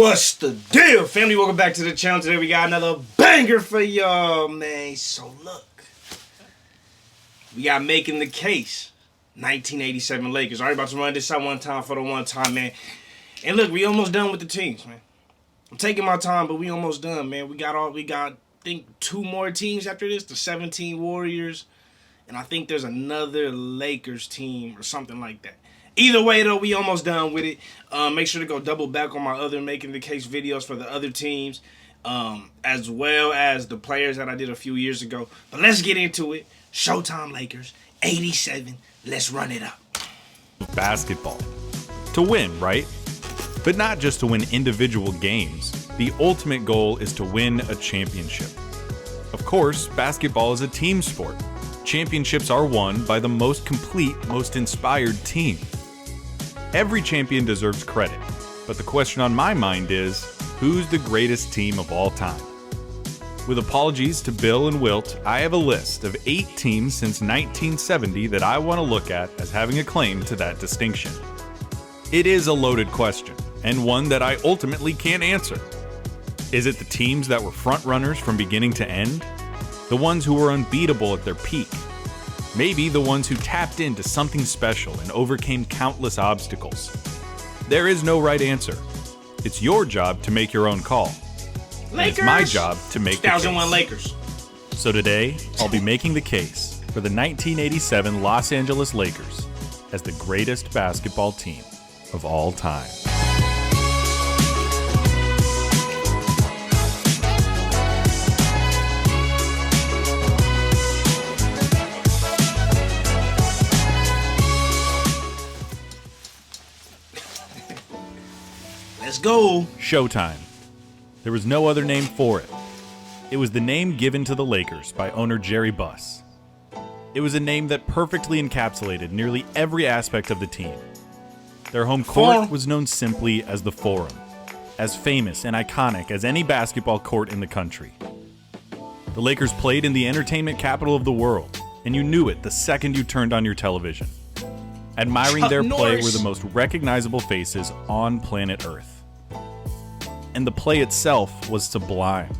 What's the deal, family? Welcome back to the channel. Today we got another banger for y'all, man. So look, we got making the case. 1987 Lakers. Alright, about to run this out one time for the one time, man. And look, we almost done with the teams, man. I'm taking my time, but we almost done, man. We got I think 2 more teams after this. The 17 Warriors. And I think there's another Lakers team or something like that. Either way, though, we almost done with it. Make sure to go double back on my other Making the Case videos for the other teams, as well as the players that I did a few years ago. But let's get into it. Showtime Lakers, 87. Let's run it up. Basketball. To win, right? But not just to win individual games. The ultimate goal is to win a championship. Of course, basketball is a team sport. Championships are won by the most complete, most inspired team. Every champion deserves credit, but the question on my mind is, who's the greatest team of all time? With apologies to Bill and Wilt, I have a list of 8 teams since 1970 that I want to look at as having a claim to that distinction. It is a loaded question, and one that I ultimately can't answer. Is it the teams that were front runners from beginning to end? The ones who were unbeatable at their peak? Maybe the ones who tapped into something special and overcame countless obstacles. There is no right answer. It's your job to make your own call. And it's my job to make the case. 2001 Lakers. So today, I'll be making the case for the 1987 Los Angeles Lakers as the greatest basketball team of all time. Let's go. Showtime. There was no other name for it. It was the name given to the Lakers by owner Jerry Buss. It was a name that perfectly encapsulated nearly every aspect of the team. Their home court was known simply as the Forum, as famous and iconic as any basketball court in the country. The Lakers played in the entertainment capital of the world, and you knew it the second you turned on your television. Admiring their play were the most recognizable faces on planet Earth. And the play itself was sublime.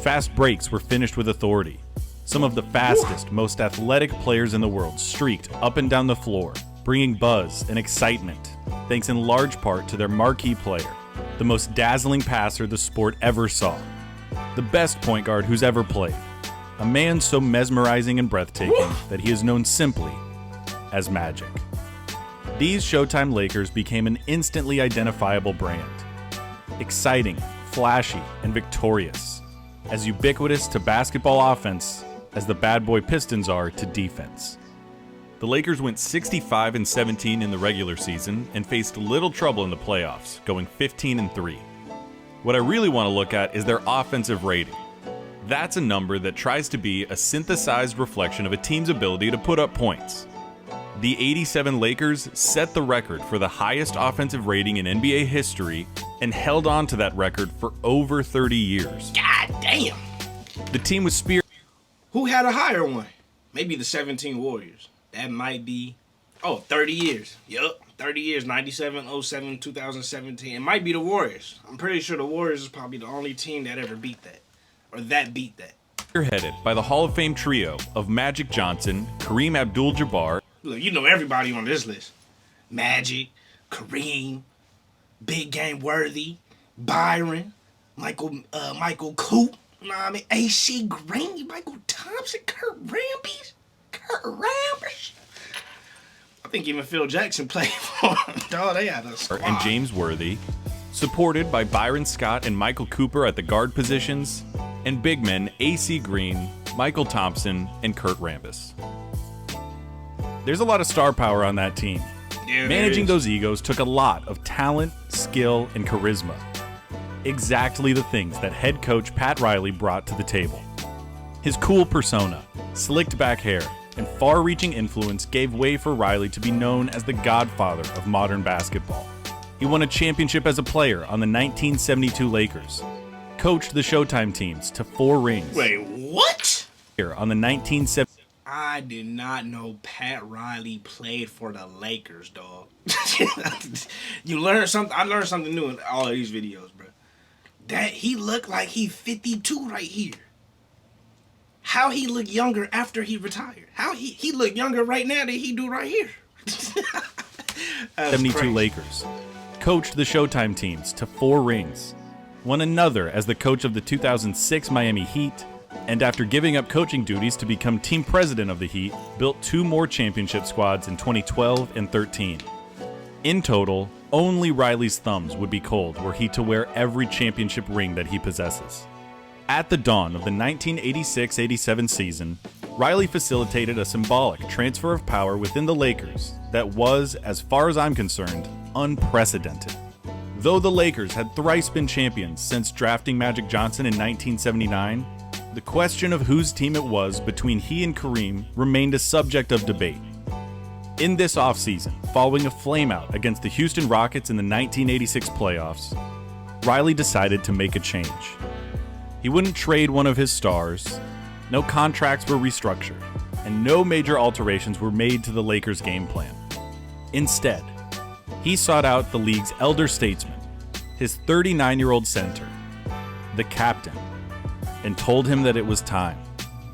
Fast breaks were finished with authority. Some of the fastest, most athletic players in the world streaked up and down the floor, bringing buzz and excitement, thanks in large part to their marquee player, the most dazzling passer the sport ever saw, the best point guard who's ever played, a man so mesmerizing and breathtaking that he is known simply as Magic. These Showtime Lakers became an instantly identifiable brand. Exciting, flashy, and victorious. As ubiquitous to basketball offense as the bad boy Pistons are to defense. The Lakers went 65-17 in the regular season and faced little trouble in the playoffs, going 15-3. What I really want to look at is their offensive rating. That's a number that tries to be a synthesized reflection of a team's ability to put up points. The 87 Lakers set the record for the highest offensive rating in NBA history and held on to that record for over 30 years. God damn. The team was spearheaded. Who had a higher one? Maybe the 17 Warriors. That might be, 30 years. Yup, 30 years, 97, 07, 2017. It might be the Warriors. I'm pretty sure the Warriors is probably the only team that ever beat that. Or that beat that. Spearheaded by the Hall of Fame trio of Magic Johnson, Kareem Abdul-Jabbar. Look, you know everybody on this list. Magic, Kareem, Big Game Worthy, Byron, Michael Coop, you know what I mean? AC Green, Michael Thompson, Kurt Rambis. I think even Phil Jackson played for him. Oh, they had a squad. And James Worthy, supported by Byron Scott and Michael Cooper at the guard positions, and big men AC Green, Michael Thompson, and Kurt Rambis. There's a lot of star power on that team. Yeah, managing those egos took a lot of talent, skill, and charisma. Exactly the things that head coach Pat Riley brought to the table. His cool persona, slicked back hair, and far-reaching influence gave way for Riley to be known as the godfather of modern basketball. He won a championship as a player on the 1972 Lakers, coached the Showtime teams to 4 rings. Wait, what? On the 1970 I did not know Pat Riley played for the Lakers, dog. You learn something. I learned something new in all of these videos, bro. That he looked like he 52 right here. How he look younger after he retired? How he look younger right now than he do right here? 72 crazy. Lakers, coached the Showtime teams to 4 rings, won another as the coach of the 2006 Miami Heat, and after giving up coaching duties to become team president of the Heat, built 2 more championship squads in 2012 and 13. In total, only Riley's thumbs would be cold were he to wear every championship ring that he possesses. At the dawn of the 1986-87 season, Riley facilitated a symbolic transfer of power within the Lakers that was, as far as I'm concerned, unprecedented. Though the Lakers had thrice been champions since drafting Magic Johnson in 1979, the question of whose team it was between he and Kareem remained a subject of debate. In this offseason, following a flameout against the Houston Rockets in the 1986 playoffs, Riley decided to make a change. He wouldn't trade one of his stars, no contracts were restructured, and no major alterations were made to the Lakers' game plan. Instead, he sought out the league's elder statesman, his 39-year-old center, the captain, and told him that it was time.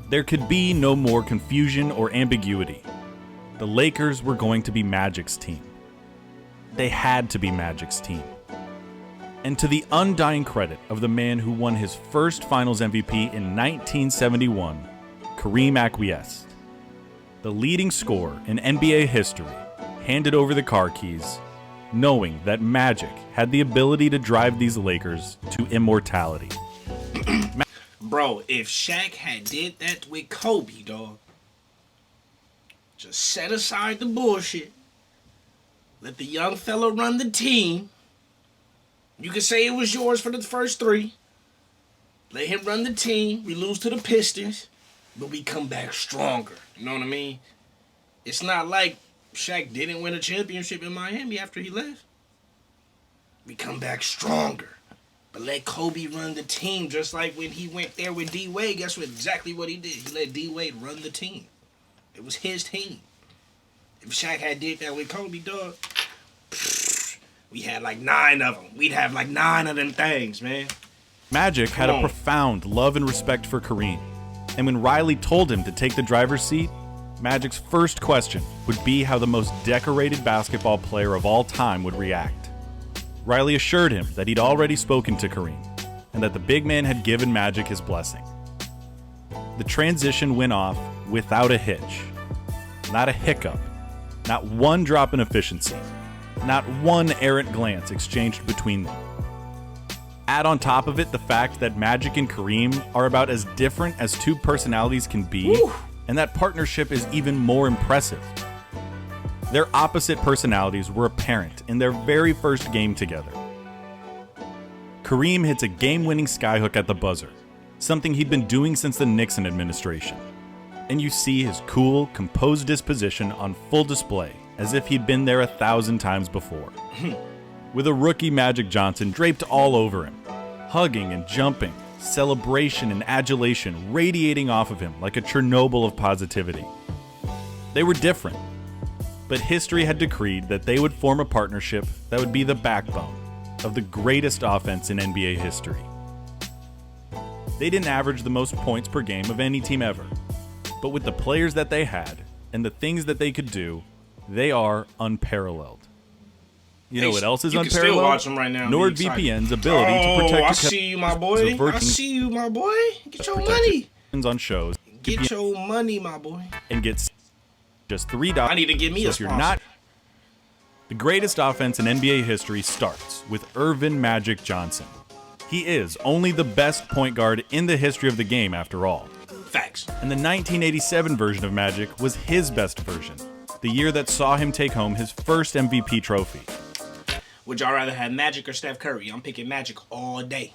There could be no more confusion or ambiguity. The Lakers were going to be Magic's team. They had to be Magic's team. And to the undying credit of the man who won his first Finals MVP in 1971, Kareem acquiesced. The leading scorer in NBA history handed over the car keys, knowing that Magic had the ability to drive these Lakers to immortality. Bro, if Shaq had did that with Kobe, dog, just set aside the bullshit, let the young fella run the team. You can say it was yours for the first 3. Let him run the team. We lose to the Pistons, but we come back stronger. You know what I mean? It's not like Shaq didn't win a championship in Miami after he left. We come back stronger. But let Kobe run the team, just like when he went there with D-Wade. Guess what? Exactly what he did. He let D-Wade run the team. It was his team. If Shaq had did that with Kobe, dog, we had like 9 of them. We'd have like 9 of them things, man. Magic had a profound love and respect for Kareem. And when Riley told him to take the driver's seat, Magic's first question would be how the most decorated basketball player of all time would react. Riley assured him that he'd already spoken to Kareem, and that the big man had given Magic his blessing. The transition went off without a hitch. Not a hiccup. Not one drop in efficiency. Not one errant glance exchanged between them. Add on top of it the fact that Magic and Kareem are about as different as 2 personalities can be, Woo! And that partnership is even more impressive. Their opposite personalities were apparent in their very first game together. Kareem hits a game-winning skyhook at the buzzer, something he'd been doing since the Nixon administration. And you see his cool, composed disposition on full display, as if he'd been there 1,000 times before. With a rookie Magic Johnson draped all over him, hugging and jumping, celebration and adulation radiating off of him like a Chernobyl of positivity. They were different, but history had decreed that they would form a partnership that would be the backbone of the greatest offense in NBA history. They didn't average the most points per game of any team ever, but with the players that they had and the things that they could do, they are unparalleled. You know what else is you unparalleled? Can still watch them right now. NordVPN's ability to protect I see you, my boy. I see you, my boy. Get your money. On shows. Get your money, my boy. And get just $3. I need to get me a if sponsor. you're not. The greatest offense in NBA history starts with Earvin Magic Johnson. He is only the best point guard in the history of the game, after all. Facts. And the 1987 version of Magic was his best version, the year that saw him take home his first MVP trophy. Would y'all rather have Magic or Steph Curry? I'm picking Magic all day.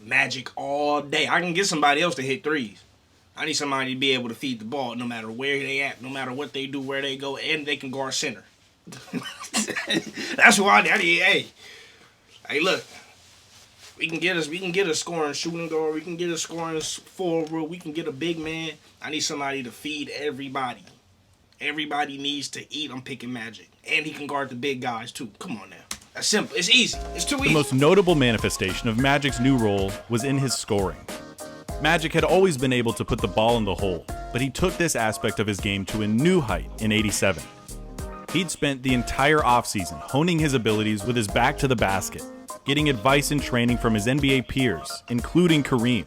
Magic all day. I can get somebody else to hit threes. I need somebody to be able to feed the ball no matter where they at, no matter what they do, where they go, and they can guard center. That's why I need. Hey, look. We can get a scoring shooting guard. We can get a scoring forward. We can get a big man. I need somebody to feed everybody. Everybody needs to eat. I'm picking Magic. And he can guard the big guys, too. Come on now. That's simple. It's easy. It's too easy. The most notable manifestation of Magic's new role was in his scoring. Magic had always been able to put the ball in the hole, but he took this aspect of his game to a new height in '87. He'd spent the entire offseason honing his abilities with his back to the basket, getting advice and training from his NBA peers, including Kareem.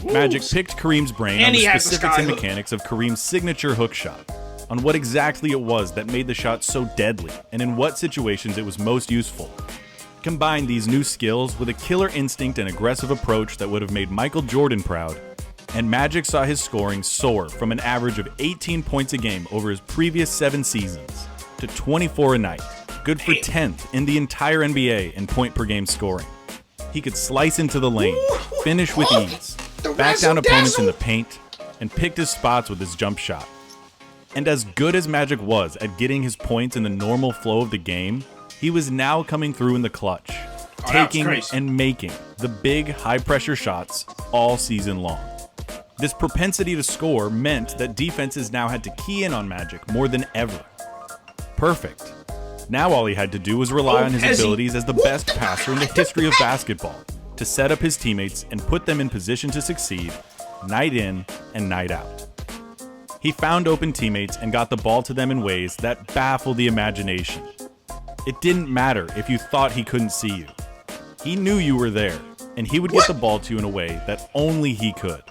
Magic picked Kareem's brain on the specifics and mechanics of Kareem's signature hook shot, on what exactly it was that made the shot so deadly, and in what situations it was most useful. Combine these new skills with a killer instinct and aggressive approach that would have made Michael Jordan proud, and Magic saw his scoring soar from an average of 18 points a game over his previous 7 seasons to 24 a night, good for 10th in the entire NBA in point-per-game scoring. He could slice into the lane, finish with ease, back down opponents in the paint, and picked his spots with his jump shot. And as good as Magic was at getting his points in the normal flow of the game, he was now coming through in the clutch, taking and making the big, high-pressure shots all season long. This propensity to score meant that defenses now had to key in on Magic more than ever. Perfect. Now all he had to do was rely on his abilities as the best passer in the history of basketball to set up his teammates and put them in position to succeed, night in and night out. He found open teammates and got the ball to them in ways that baffled the imagination. It didn't matter if you thought he couldn't see you. He knew you were there, and he would get the ball to you in a way that only he could.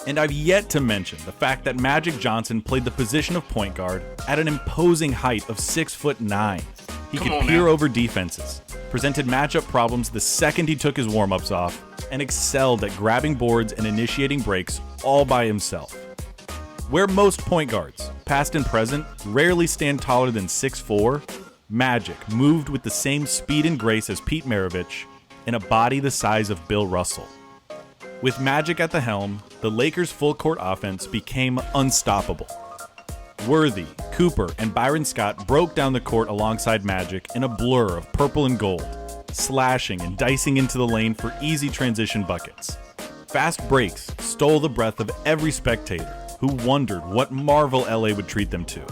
And I've yet to mention the fact that Magic Johnson played the position of point guard at an imposing height of 6'9". He could peer over defenses, presented matchup problems the second he took his warm-ups off, and excelled at grabbing boards and initiating breaks all by himself. Where most point guards, past and present, rarely stand taller than 6'4", Magic moved with the same speed and grace as Pete Maravich in a body the size of Bill Russell. With Magic at the helm, the Lakers' full-court offense became unstoppable. Worthy, Cooper, and Byron Scott broke down the court alongside Magic in a blur of purple and gold, slashing and dicing into the lane for easy transition buckets. Fast breaks stole the breath of every spectator who wondered what marvel LA would treat them to.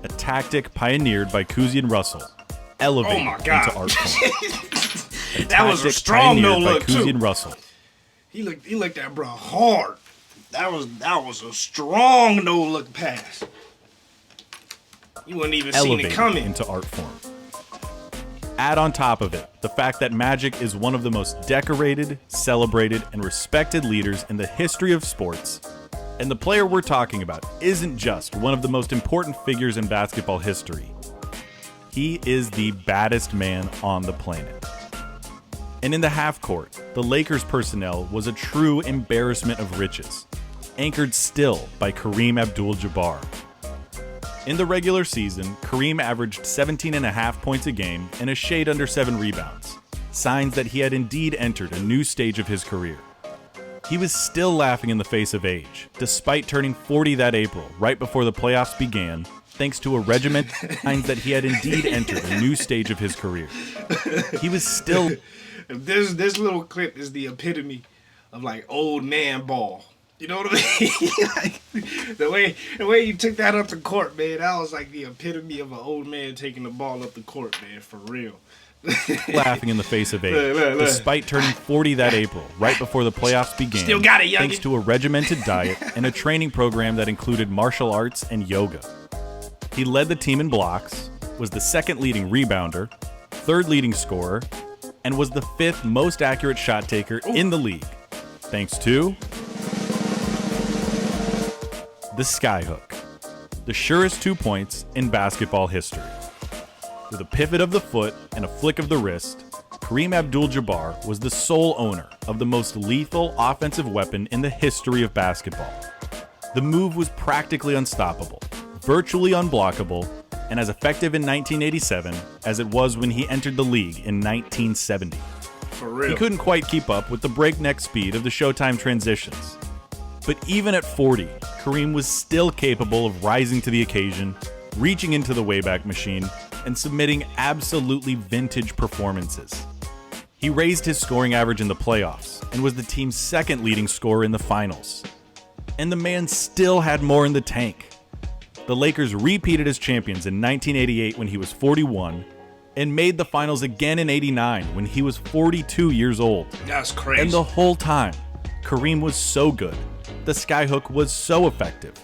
A tactic pioneered by Cousy and Russell, elevated into art form. That was a strong no-look Cousy and Russell. He looked at bro hard. That was a strong no-look pass. You wouldn't even seen it coming. Into art form. Add on top of it the fact that Magic is one of the most decorated, celebrated, and respected leaders in the history of sports. And the player we're talking about isn't just one of the most important figures in basketball history. He is the baddest man on the planet. And in the half court, the Lakers personnel was a true embarrassment of riches, anchored still by Kareem Abdul-Jabbar. In the regular season, Kareem averaged 17.5 points a game and a shade under 7 rebounds, signs that he had indeed entered a new stage of his career. He was still laughing in the face of age, despite turning 40 that April, right before the playoffs began, thanks to a regimented signs that he had indeed entered a new stage of his career. He was still... This little clip is the epitome of like old man ball. You know what I mean? Like, the way you took that up the court, man, that was like the epitome of an old man taking the ball up the court, man, for real. Laughing in the face of age, despite turning 40 that April, right before the playoffs began, still got it, thanks to a regimented diet and a training program that included martial arts and yoga. He led the team in blocks, was the second leading rebounder, third leading scorer, and was the 5th most accurate shot taker in the league, thanks to the skyhook, the surest 2 points in basketball history. With a pivot of the foot and a flick of the wrist, Kareem Abdul-Jabbar was the sole owner of the most lethal offensive weapon in the history of basketball. The move was practically unstoppable, virtually unblockable, and as effective in 1987 as it was when he entered the league in 1970. For real. He couldn't quite keep up with the breakneck speed of the Showtime transitions. But even at 40, Kareem was still capable of rising to the occasion, reaching into the Wayback Machine, and submitting absolutely vintage performances. He raised his scoring average in the playoffs and was the team's second leading scorer in the finals. And the man still had more in the tank. The Lakers repeated as champions in 1988 when he was 41 and made the finals again in 89 when he was 42 years old. That's crazy. And the whole time, Kareem was so good, the skyhook was so effective,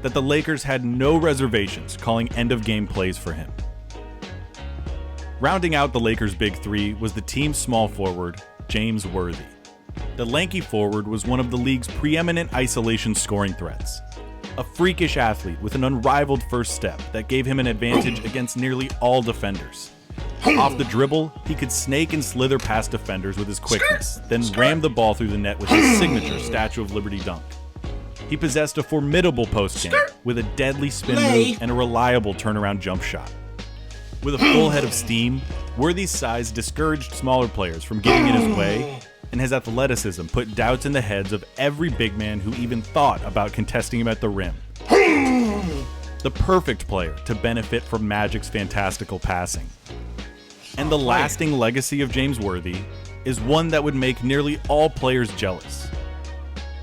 that the Lakers had no reservations calling end-of-game plays for him. Rounding out the Lakers' big three was the team's small forward, James Worthy. The lanky forward was one of the league's preeminent isolation scoring threats. A freakish athlete with an unrivaled first step that gave him an advantage against nearly all defenders. Off the dribble, he could snake and slither past defenders with his quickness, then ram the ball through the net with his signature Statue of Liberty dunk. He possessed a formidable post game with a deadly spin move and a reliable turnaround jump shot. With a full head of steam, Worthy's size discouraged smaller players from getting in his way, and his athleticism put doubts in the heads of every big man who even thought about contesting him at the rim. The perfect player to benefit from Magic's fantastical passing. And the lasting legacy of James Worthy is one that would make nearly all players jealous.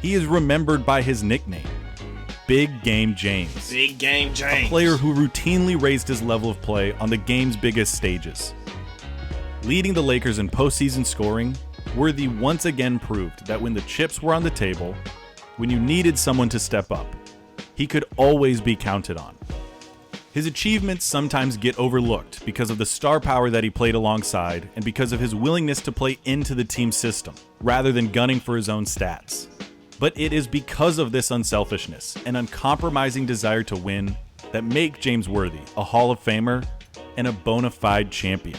He is remembered by his nickname, Big Game James. Big Game James. A player who routinely raised his level of play on the game's biggest stages. Leading the Lakers in postseason scoring, Worthy once again proved that when the chips were on the table, when you needed someone to step up, he could always be counted on. His achievements sometimes get overlooked because of the star power that he played alongside and because of his willingness to play into the team's system, rather than gunning for his own stats. But it is because of this unselfishness and uncompromising desire to win that make James Worthy a Hall of Famer and a bona fide champion.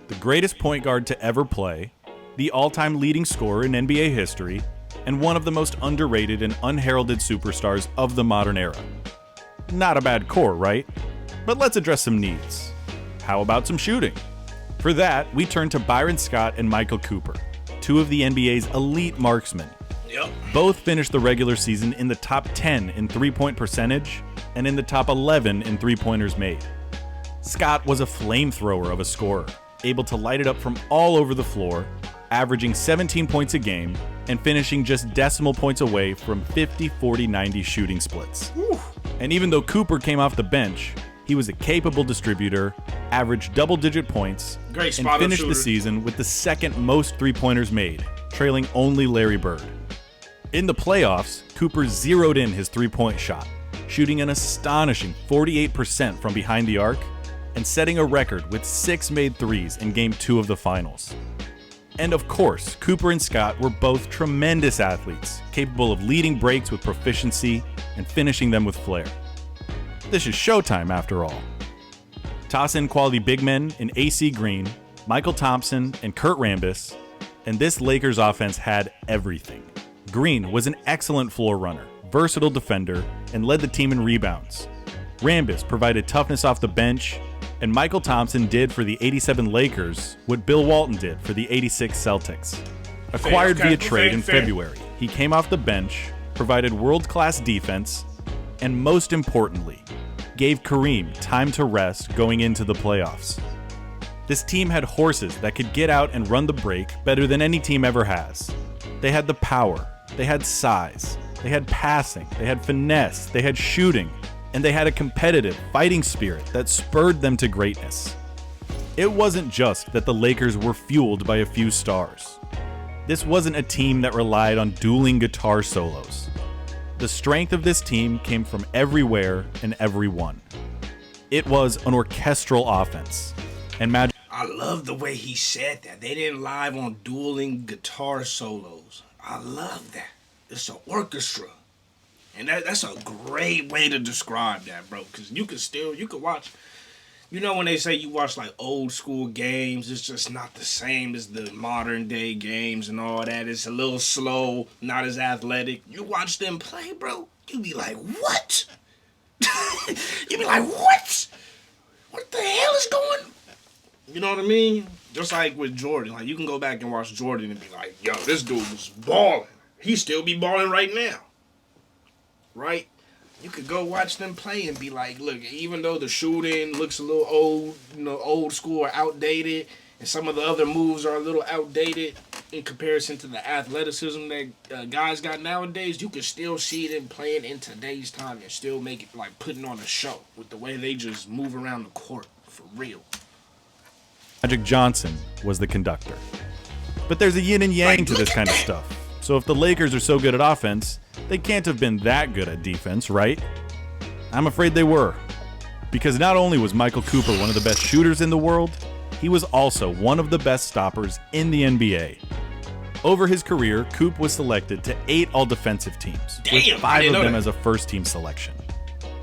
The greatest point guard to ever play, the all-time leading scorer in NBA history, and one of the most underrated and unheralded superstars of the modern era. Not a bad core, right? But let's address some needs. How about some shooting? For that, we turn to Byron Scott and Michael Cooper, two of the NBA's elite marksmen. Yep. Both finished the regular season in the top 10 in three-point percentage and in the top 11 in three-pointers made. Scott was a flamethrower of a scorer, able to light it up from all over the floor, averaging 17 points a game and finishing just decimal points away from 50, 40, 90 shooting splits. Whew. And even though Cooper came off the bench, he was a capable distributor, averaged double-digit points, Great and spot-up finished shooter. the season with the second most three-pointers made, trailing only Larry Bird. In the playoffs, Cooper zeroed in his three-point shot, shooting an astonishing 48% from behind the arc and setting a record with 6 made threes in Game 2 of the finals. And of course, Cooper and Scott were both tremendous athletes, capable of leading breaks with proficiency and finishing them with flair. This is Showtime, after all. Toss in quality big men in AC Green, Michael Thompson, and Kurt Rambis, and this Lakers offense had everything. Green was an excellent floor runner, versatile defender, and led the team in rebounds. Rambis provided toughness off the bench, and Michael Thompson did for the '87 Lakers what Bill Walton did for the '86 Celtics. Acquired via trade in February, he came off the bench, provided world-class defense, and most importantly, gave Kareem time to rest going into the playoffs. This team had horses that could get out and run the break better than any team ever has. They had the power, they had size, they had passing, they had finesse, they had shooting, and they had a competitive, fighting spirit that spurred them to greatness. It wasn't just that the Lakers were fueled by a few stars. This wasn't a team that relied on dueling guitar solos. The strength of this team came from everywhere and everyone. It was an orchestral offense. And Magic. I love the way he said that. They didn't live on dueling guitar solos. I love that. It's an orchestra. And that's a great way to describe that, bro. Because you could watch, you know when they say you watch like old school games, it's just not the same as the modern day games and all that. It's a little slow, not as athletic. You watch them play, bro, you be like, what? You be like, what? What the hell is going? You know what I mean? Just like with Jordan. Like, you can go back and watch Jordan and be like, yo, this dude was balling. He still be balling right now. Right? You could go watch them play and be like, look, even though the shooting looks a little old, old school or outdated, and some of the other moves are a little outdated in comparison to the athleticism that guys got nowadays, you can still see them playing in today's time and still make it like putting on a show with the way they just move around the court for real. Magic Johnson was the conductor. But there's a yin and yang to this kind of stuff. So if the Lakers are so good at offense, they can't have been that good at defense, right? I'm afraid they were. Because not only was Michael Cooper one of the best shooters in the world, he was also one of the best stoppers in the NBA. Over his career, Coop was selected to 8 all-defensive teams, with 5 of them as a first-team selection.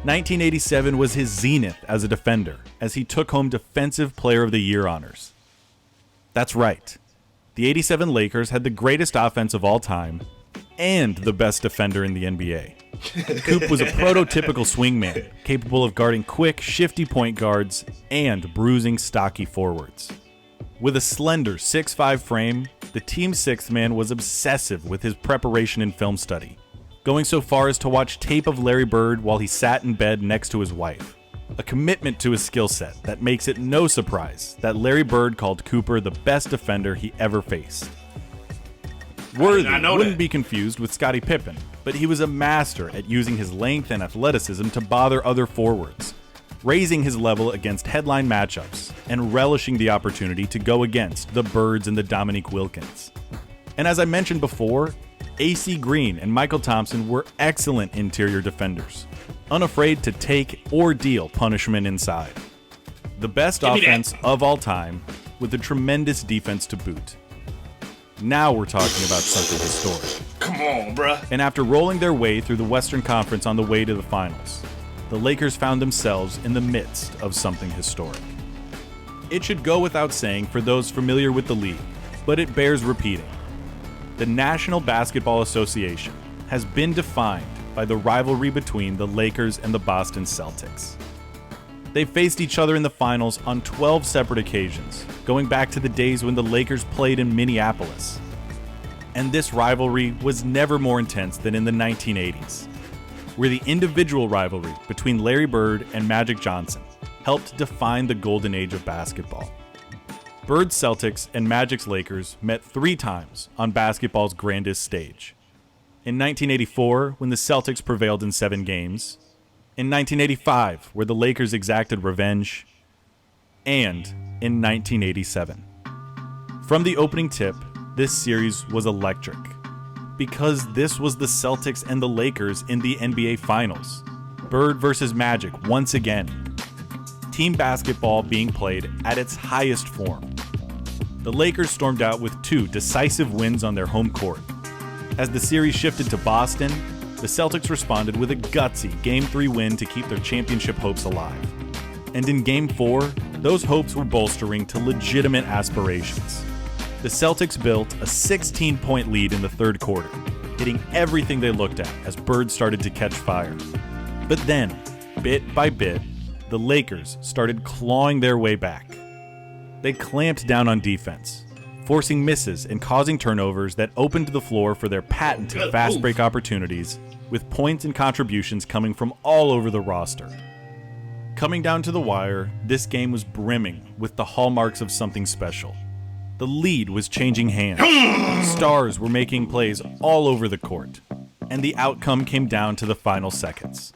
1987 was his zenith as a defender, as he took home Defensive Player of the Year honors. That's right. The 87 Lakers had the greatest offense of all time and the best defender in the NBA. Coop was a prototypical swingman, capable of guarding quick, shifty point guards and bruising, stocky forwards. With a slender 6'5" frame, the team's sixth man was obsessive with his preparation and film study, going so far as to watch tape of Larry Bird while he sat in bed next to his wife. A commitment to his skill set that makes it no surprise that Larry Bird called Cooper the best defender he ever faced. Worthy wouldn't be confused with Scottie Pippen, but he was a master at using his length and athleticism to bother other forwards, raising his level against headline matchups, and relishing the opportunity to go against the Birds and the Dominique Wilkins. And as I mentioned before, A.C. Green and Michael Thompson were excellent interior defenders, unafraid to take or deal punishment inside. The best offense of all time, with a tremendous defense to boot. Now we're talking about something historic. Come on, bruh. And after rolling their way through the Western Conference on the way to the finals, the Lakers found themselves in the midst of something historic. It should go without saying for those familiar with the league, but it bears repeating. The National Basketball Association has been defined by the rivalry between the Lakers and the Boston Celtics. They faced each other in the finals on 12 separate occasions, going back to the days when the Lakers played in Minneapolis. And this rivalry was never more intense than in the 1980s, where the individual rivalry between Larry Bird and Magic Johnson helped define the golden age of basketball. Bird's Celtics and Magic's Lakers met 3 times on basketball's grandest stage. In 1984, when the Celtics prevailed in 7 games, in 1985, where the Lakers exacted revenge, and in 1987. From the opening tip, this series was electric, because this was the Celtics and the Lakers in the NBA Finals. Bird versus Magic once again. Team basketball being played at its highest form. The Lakers stormed out with 2 decisive wins on their home court. As the series shifted to Boston, the Celtics responded with a gutsy Game 3 win to keep their championship hopes alive. And in Game 4, those hopes were bolstering to legitimate aspirations. The Celtics built a 16-point lead in the third quarter, hitting everything they looked at as Bird started to catch fire. But then, bit by bit, the Lakers started clawing their way back. They clamped down on defense, forcing misses and causing turnovers that opened the floor for their patented fast break opportunities, with points and contributions coming from all over the roster. Coming down to the wire, this game was brimming with the hallmarks of something special. The lead was changing hands. Stars were making plays all over the court, and the outcome came down to the final seconds.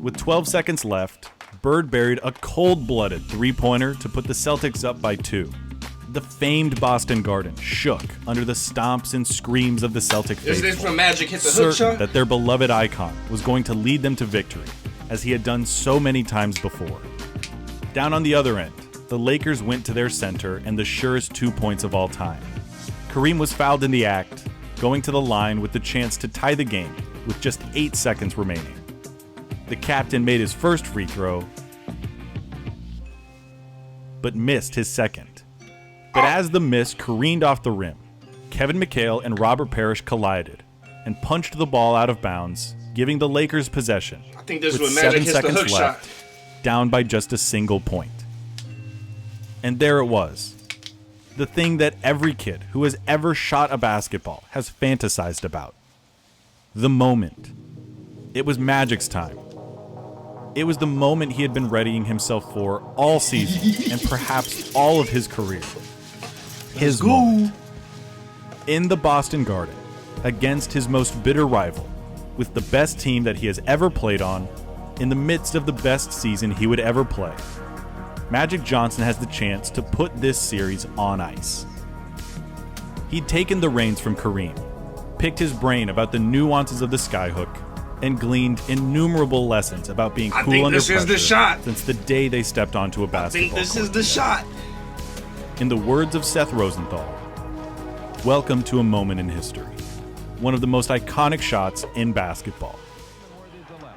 With 12 seconds left, Bird buried a cold-blooded three-pointer to put the Celtics up by 2. The famed Boston Garden shook under the stomps and screams of the Celtic faithful, Is this when Magic hit the hook certain shot? that their beloved icon was going to lead them to victory, as he had done so many times before. Down on the other end, the Lakers went to their center and the surest 2 points of all time. Kareem was fouled in the act, going to the line with the chance to tie the game with just 8 seconds remaining. The captain made his first free throw, but missed his second. But as the miss careened off the rim, Kevin McHale and Robert Parrish collided and punched the ball out of bounds, giving the Lakers possession. I think this is with when Magic 7 hits the seconds hook left, shot. down by just a single point. And there it was. The thing that every kid who has ever shot a basketball has fantasized about. The moment. It was Magic's time. It was the moment he had been readying himself for all season and perhaps all of his career. his moment. In the Boston Garden, against his most bitter rival, with the best team that he has ever played on, in the midst of the best season he would ever play, Magic Johnson has the chance to put this series on ice. He'd taken the reins from Kareem, picked his brain about the nuances of the skyhook, and gleaned innumerable lessons about being cool under pressure since the day they stepped onto a basketball court. This is the shot. In the words of Seth Rosenthal, welcome to a moment in history. One of the most iconic shots in basketball.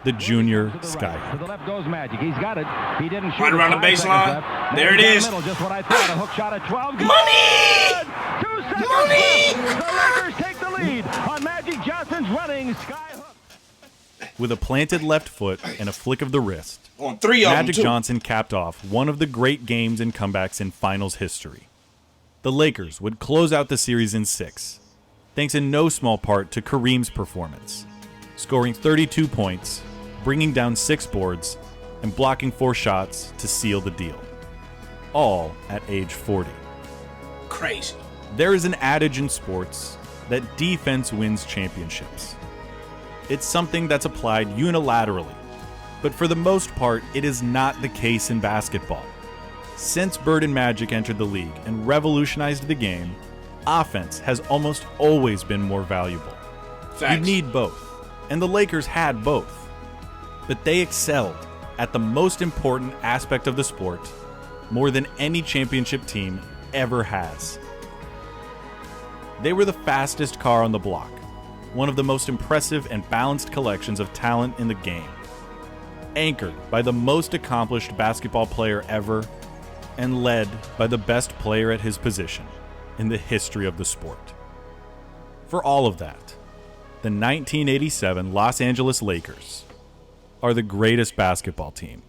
The junior skyhook. To the left goes Magic. He's got it. He didn't shoot. Right around the baseline. There it is. Just what I thought. A hook shot at 12. Money! 2 seconds Money! left. The Lakers take the lead on Magic Johnson's running skyhook. With a planted left foot and a flick of the wrist, On 3 of them, Magic too. Johnson capped off one of the great games and comebacks in finals history. The Lakers would close out the series in 6, thanks in no small part to Kareem's performance, scoring 32 points, bringing down 6 boards, and blocking 4 shots to seal the deal. All at age 40. Crazy. There is an adage in sports that defense wins championships. It's something that's applied unilaterally, but for the most part, it is not the case in basketball. Since Bird and Magic entered the league and revolutionized the game, offense has almost always been more valuable. Facts. You need both, and the Lakers had both. But they excelled at the most important aspect of the sport more than any championship team ever has. They were the fastest car on the block, one of the most impressive and balanced collections of talent in the game, anchored by the most accomplished basketball player ever, and led by the best player at his position in the history of the sport. For all of that, the 1987 Los Angeles Lakers are the greatest basketball team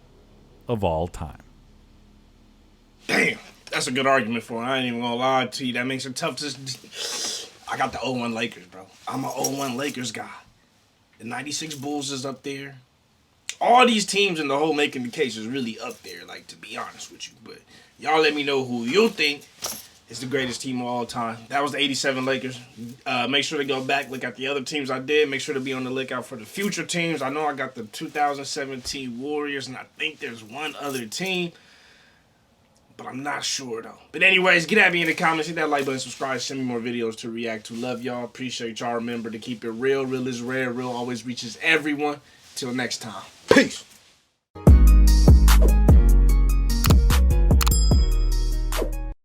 of all time. Damn, that's a good argument for it. I ain't even gonna lie to you. That makes it tough to... I got the 0-1 Lakers, bro. I'm a 0-1 Lakers guy. The 96 Bulls is up there. All these teams in the whole making the case is really up there, like, to be honest with you. But y'all let me know who you think is the greatest team of all time. That was the 87 Lakers. Make sure to go back, look at the other teams I did. Make sure to be on the lookout for the future teams. I know I got the 2017 Warriors, and I think there's one other team. But I'm not sure, though. But anyways, get at me in the comments. Hit that like button, subscribe, send me more videos to react to. Love y'all. Appreciate y'all. Remember to keep it real. Real is rare. Real always reaches everyone. Till next time. Peace.